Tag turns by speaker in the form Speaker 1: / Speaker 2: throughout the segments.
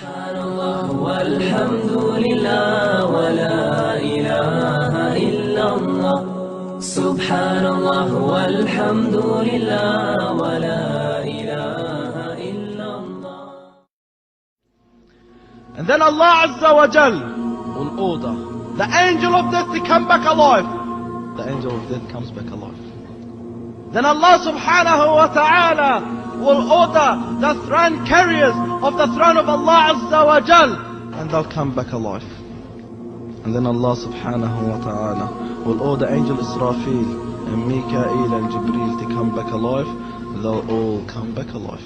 Speaker 1: Subhanallah walhamdulillah wa la ilaha illallah. Subhanallah walhamdulillah wa la ilaha illallah.
Speaker 2: And then Allah Azza wa Jal will order the angel of death to come back alive. The angel of death comes back alive. Then Allah subhanahu wa ta'ala will order the throne carriers of the throne of Allah Azza wa Jal, and they'll come back alive. And then Allah subhanahu wa ta'ala will order Angel Israfil and Mikael and Jibreel to come back alive. They'll all come back alive.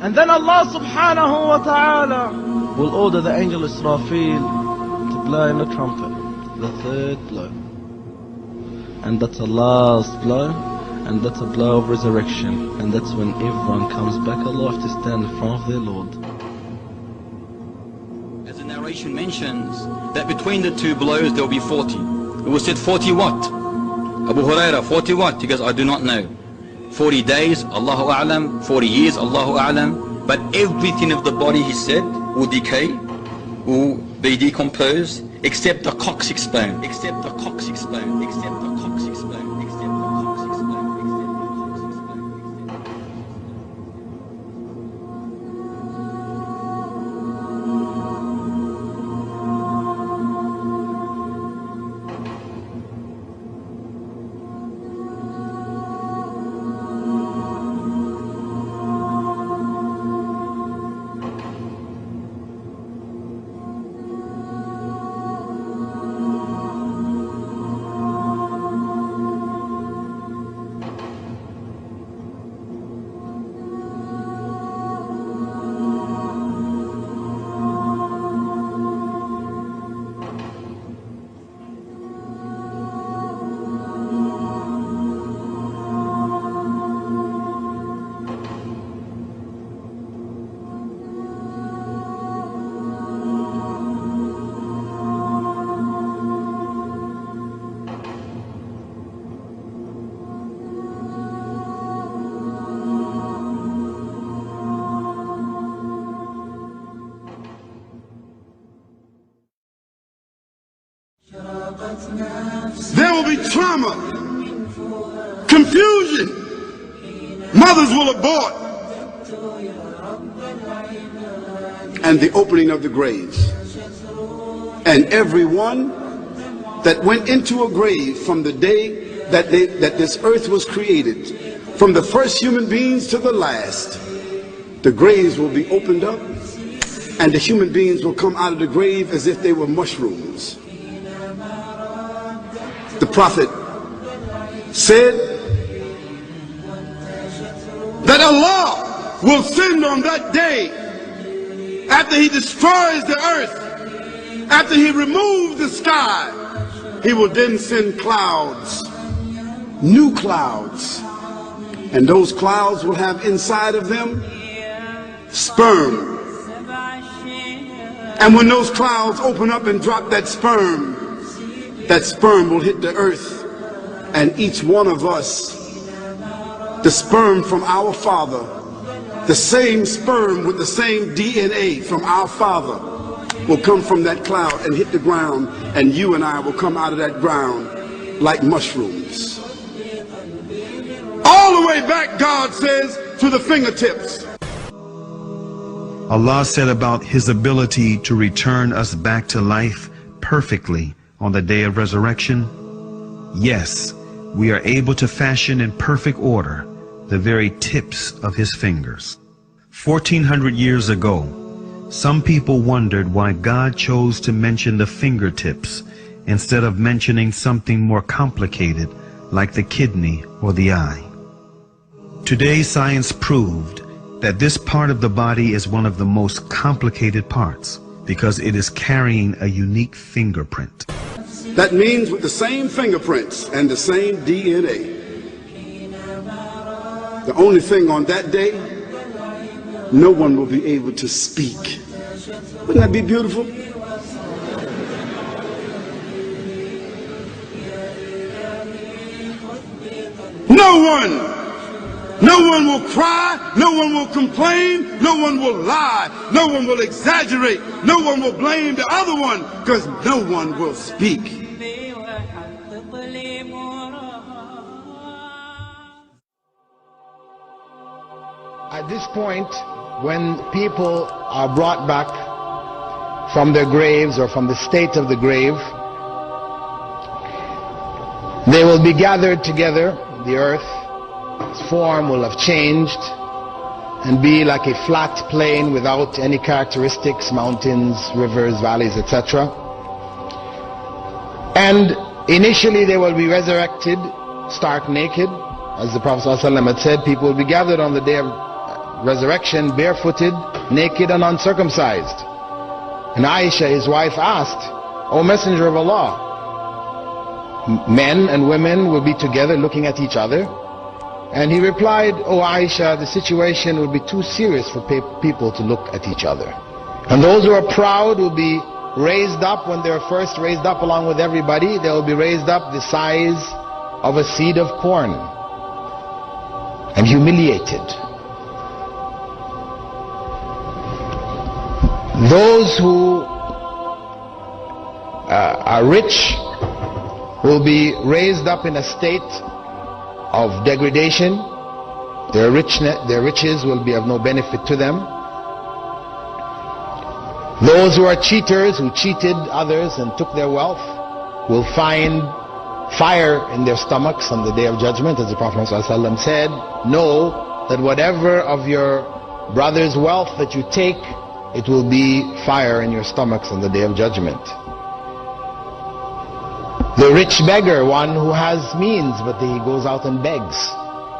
Speaker 2: And then Allah subhanahu wa ta'ala will order the Angel Israfil to blow in the trumpet, the third blow. And that's the last blow. And that's a blow of resurrection. And that's when everyone comes back alive to stand in front of their Lord.
Speaker 3: As the narration mentions, that between the two blows there will be 40. It was said 40 what? Abu Huraira, 40 what? He goes, I do not know. 40 days, Allahu A'lam. 40 years, Allahu A'lam. But everything of the body, he said, will decay, will be decomposed, except the coccyx bone. Except the coccyx bone. Except the coccyx bone.
Speaker 4: There will be trauma, confusion. Mothers will abort. And the opening of the graves. And everyone that went into a grave from the day that this earth was created, from the first human beings to the last, the graves will be opened up, and the human beings will come out of the grave as if they were mushrooms. The Prophet said that Allah will send on that day, after He destroys the earth, after He removes the sky, He will then send clouds, new clouds, and those clouds will have inside of them sperm. And when those clouds open up and drop that sperm will hit the earth, and each one of us, the sperm from our father, the same sperm with the same DNA from our father, will come from that cloud and hit the ground, and you and I will come out of that ground like mushrooms. All the way back, God says, to the fingertips.
Speaker 5: Allah said about His ability to return us back to life perfectly on the day of resurrection, yes, we are able to fashion in perfect order the very tips of His fingers. 1400 years ago, some people wondered why God chose to mention the fingertips instead of mentioning something more complicated like the kidney or the eye. Today, science proved that this part of the body is one of the most complicated parts because it is carrying a unique fingerprint.
Speaker 4: That means with the same fingerprints and the same DNA. The only thing on that day, no one will be able to speak. Wouldn't that be beautiful? No one No one will cry, no one will complain, no one will lie, no one will exaggerate, no one will blame the other one, because no one will speak.
Speaker 6: At this point, when people are brought back from their graves or from the state of the grave, they will be gathered together. The earth, its form will have changed and be like a flat plain without any characteristics, mountains, rivers, valleys, etc. And initially they will be resurrected stark naked. As the Prophet ﷺ had said, people will be gathered on the day of resurrection barefooted, naked and uncircumcised. And Aisha, his wife, asked, O Messenger of Allah, men and women will be together looking at each other? And he replied, O Aisha, the situation will be too serious for people to look at each other. And those who are proud will be raised up when they're first raised up along with everybody. They will be raised up the size of a seed of corn and humiliated. Those who are rich will be raised up in a state of degradation. Their riches will be of no benefit to them. Those who are cheaters, who cheated others and took their wealth, will find fire in their stomachs on the day of judgment. As the Prophet ﷺ said, know that whatever of your brother's wealth that you take, it will be fire in your stomachs on the day of judgment. The rich beggar, one who has means, but he goes out and begs,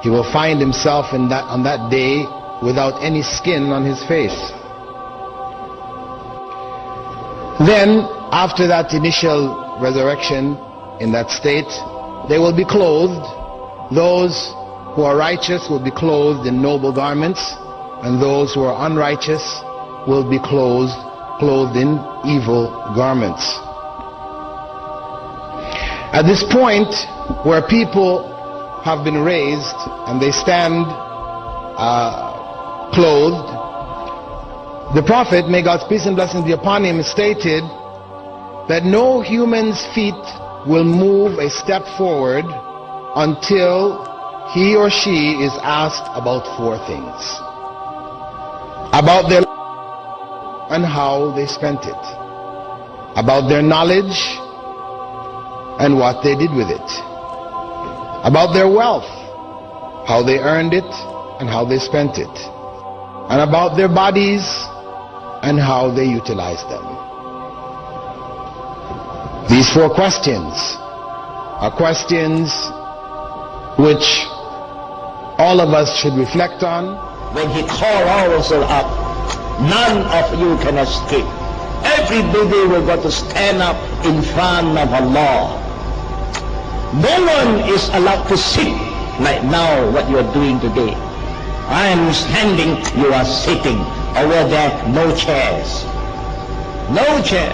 Speaker 6: he will find himself on that day without any skin on his face. Then, after that initial resurrection in that state, they will be clothed. Those who are righteous will be clothed in noble garments, and those who are unrighteous will be clothed in evil garments. At this point where people have been raised and they stand clothed, the Prophet, may God's peace and blessings be upon him, stated that no human's feet will move a step forward until he or she is asked about four things: about their life and how they spent it, about their knowledge and what they did with it, about their wealth, how they earned it and how they spent it, and about their bodies and how they utilized them. These four questions are questions which all of us should reflect on.
Speaker 7: When he called all of us up, none of you can escape. Everybody will got to stand up in front of Allah. No one is allowed to sit like now what you are doing today. I am standing, you are sitting. Over there, no chairs. No chair.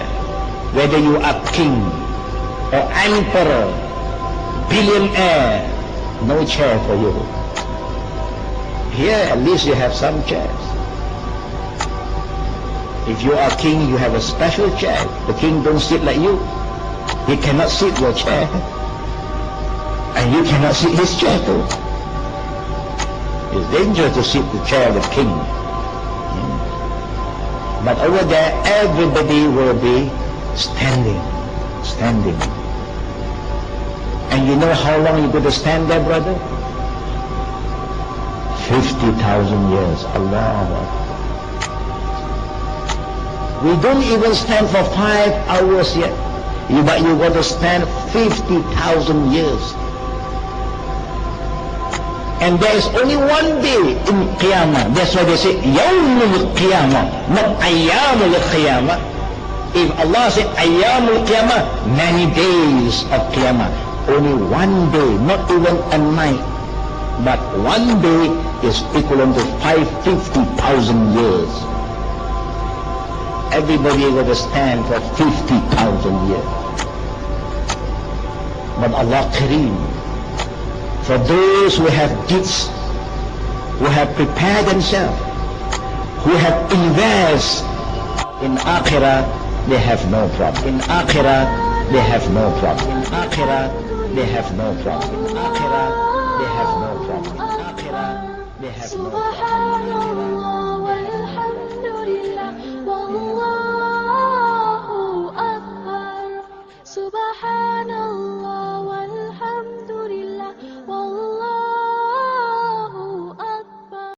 Speaker 7: Whether you are king or emperor, billionaire, no chair for you. Here at least you have some chairs. If you are king, you have a special chair. The king don't sit like you. He cannot sit your chair. And you cannot sit his chair too. It's dangerous to sit the chair of the king. But over there, everybody will be standing. And you know how long you're going to stand there, brother? 50,000 years. Allah. We don't even stand for 5 hours yet. But you're going to stand 50,000 years. And there is only one day in Qiyamah. That's why they say Yawmul Qiyamah, not Ayyamul Qiyamah. If Allah said Ayyamul Qiyamah, many days of Qiyamah. Only one day, not even a night. But one day is equivalent to 50,000 years. Everybody will stand for 50,000 years. But Allah Kareem, for those who have deeds who have prepared themselves, who have invested in Akhirah, they have no problem. In Akhirah, they have no problem. In Akhirah, they have no problem. In Akhirah, they have no problem. In Akhirah, they have no problem.
Speaker 8: Subhanallah walhamdulillah wallahu akbar. Subhanallah.